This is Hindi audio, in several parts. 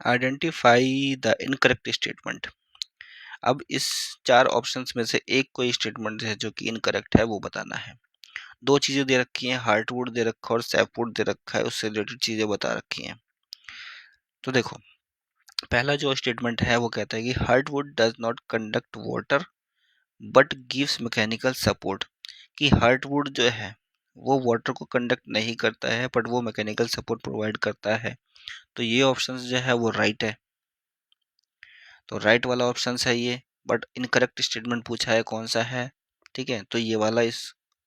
Identify the incorrect statement. अब इस 4 ऑप्शंस में से एक कोई स्टेटमेंट है जो कि इनकरेक्ट है वो बताना है। 2 चीज़ें दे रखी हैं, हार्टवुड दे रखा है और सैपवुड दे रखा है, उससे रिलेटेड चीज़ें बता रखी हैं। तो देखो, पहला जो स्टेटमेंट है वो कहता है कि heartwood does not conduct water but gives mechanical support. कि हार्टवुड जो है वो वाटर को कंडक्ट नहीं करता है बट वो मैकेनिकल सपोर्ट प्रोवाइड करता है। तो ये ऑप्शन जो है वो राइट है। तो राइट वाला ऑप्शन है ये, बट इनकरेक्ट स्टेटमेंट पूछा है कौन सा है। ठीक है, तो ये वाला इस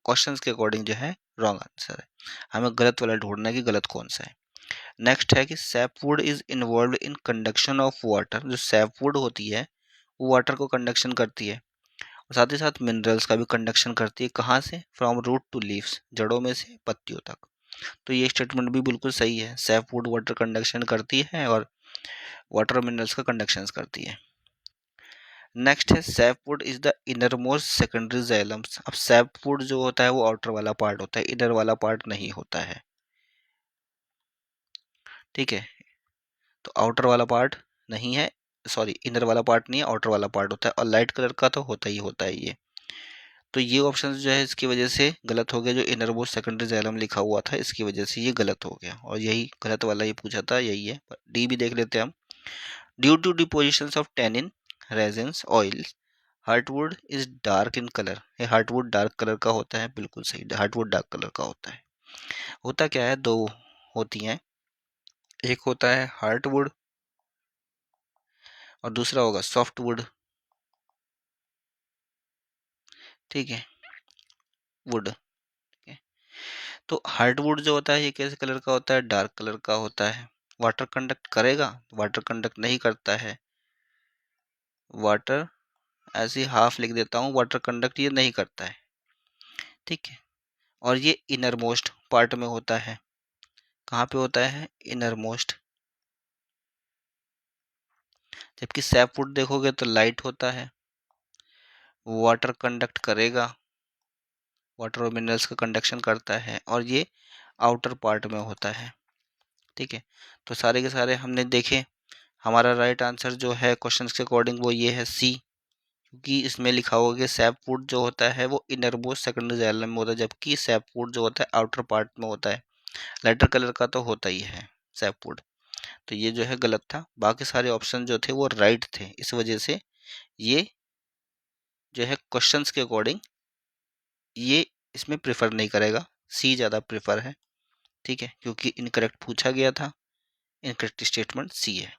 क्वेश्चंस के अकॉर्डिंग जो है रॉन्ग आंसर है। हमें गलत वाला ढूंढना है कि गलत कौन सा है। नेक्स्ट है कि sapwood is involve in conduction of water. जो सैपवुड होती है वो वाटर को कंडक्शन करती है और साथ ही साथ मिनरल्स का भी कंडक्शन करती है। कहाँ से? फ्रॉम रूट टू लीव्स, जड़ों में से पत्तियों तक। तो ये स्टेटमेंट भी बिल्कुल सही है। सैपवुड वाटर कंडक्शन करती है और वाटर मिनरल्स का कंडक्शन करती है। नेक्स्ट है sapwood is the innermost secondary xylem. अब सैपवुड जो होता है वो आउटर वाला पार्ट होता है, इनर वाला पार्ट नहीं होता है। ठीक है, तो आउटर वाला पार्ट नहीं है, सॉरी इनर वाला पार्ट नहीं है, आउटर वाला पार्ट होता है। और लाइट कलर का तो होता है ये। तो ये ऑप्शन जो है इसकी वजह से गलत हो गया। जो इनरमोस्ट सेकेंडरी जाइलम लिखा हुआ था इसकी वजह से ये गलत हो गया, और यही गलत वाला ये पूछा था, यही है। डी भी देख लेते हैं हम। Due to deposition of tannin resins oil heartwood is dark in colour. ये हार्टवुड डार्क कलर का होता है, बिल्कुल सही, हार्टवुड डार्क कलर का होता है। होता क्या है, दो होती हैं, एक होता है हार्टवुड और दूसरा होगा सॉफ्टवुड। ठीक है, वुड। तो हार्डवुड जो होता है ये कैसे कलर का होता है? डार्क कलर का होता है। वाटर कंडक्ट करेगा? वाटर कंडक्ट नहीं करता है। वाटर ऐसे हाफ लिख देता हूँ, वाटर कंडक्ट ये नहीं करता है। ठीक है, और ये इनर मोस्ट पार्ट में होता है। कहाँ पे होता है? Inner most. जबकि सैपवुड देखोगे तो लाइट होता है, वाटर कंडक्ट करेगा, वाटर और मिनरल्स का कंडक्शन करता है, और ये आउटर पार्ट में होता है। ठीक है, तो सारे के सारे हमने देखे। हमारा राइट आंसर जो है क्वेश्चंस के अकॉर्डिंग वो ये है सी, क्योंकि इसमें लिखा होगा कि सैपवुड जो होता है वो इनर मोस्ट सेकेंडरी जाइलम में होता है, जबकि सैपवुड जो होता है आउटर पार्ट में होता है। लाइटर कलर का तो होता ही है सैपवुड। तो ये जो है गलत था। बाकी सारे ऑप्शन जो थे वो राइट थे, इस वजह से ये जो है क्वेश्चंस के अकॉर्डिंग ये इसमें प्रेफर नहीं करेगा, सी ज़्यादा प्रेफर है। ठीक है, क्योंकि इनकरेक्ट पूछा गया था, इनकरेक्ट स्टेटमेंट सी है।